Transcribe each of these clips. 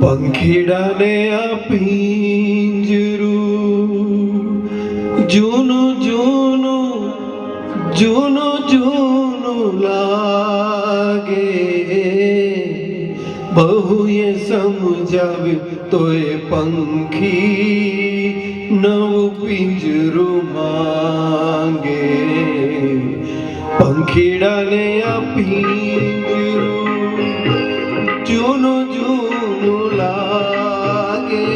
પંખીડાને આ પિંજરું જૂનું જૂનું જૂનું જૂનું લાગે. બહુએ સમજાવ્યું તોય પંખી નવું પિંજરું માંગે. પંખીડાને આ પિંજરું જૂનું જૂનું લાગે.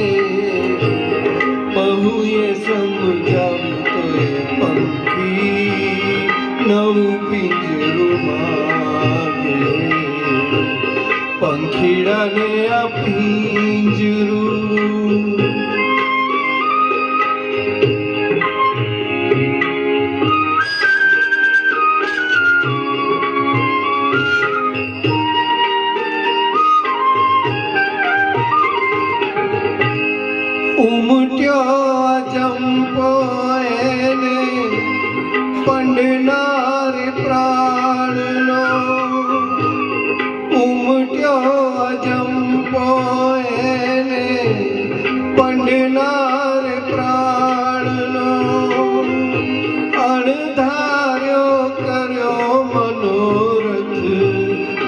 બહુએ સમજાવ્યું તોય પંખી નવું પિંજરું માંગે. પંખીડાને આ પિંજરું ઉમટ્યો જંપો એને પંડનાર પ્રાણનો. ઉમટ્યો જંપો એને પંડનાર પ્રાણનો. અણધાર્યો કર્યો મનોરથ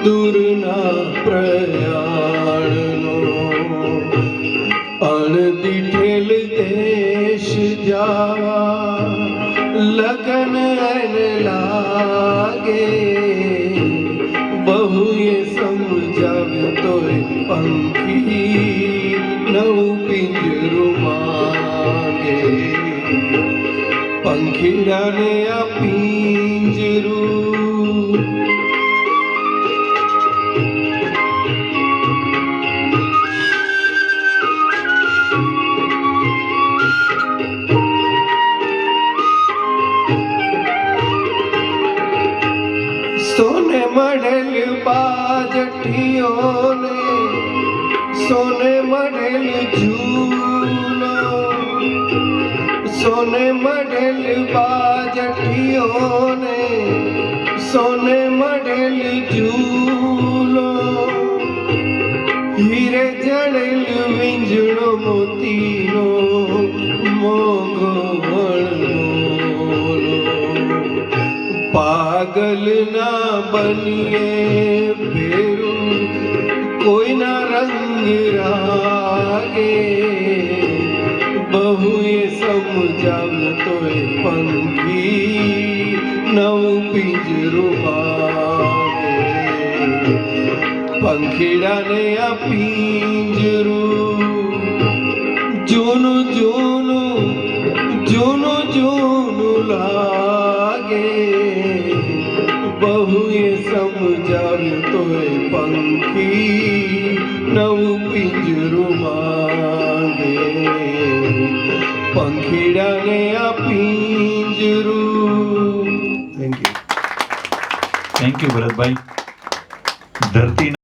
દૂરના પ્રયાણનો. અણદીઠેલ દેશ જાવા લગન એને લાગે. બહુએ સમજાવ્યું તોય પંખી નવું પિંજરું માંગે. પંખીડાને આ પિંજરું સોને મળેલ બાજઠીઓને સોને મળેલ ઝૂલો. સોને મળેલ બાજઠીઓને સોને મળેલ ઝૂલો. હીરે જડેલ વીંજણો મોતીનો મોંઘો વણનો. પાગલ ના બનીએ ભેરું કોઈના રંગ રાગે. બહુએ સમજાવ્યું તોય પંખી નવું પિંજરું માંગે. પંખીડાને આ પિંજરું જૂનું જૂનું જૂનું જૂનું લાગે. બહુએ સમજાવ્યું તોય પંખી નવું પિંજરું માંગે. પંખીડાને આ પિંજરું. Thank you Bharatbhai. ધરતી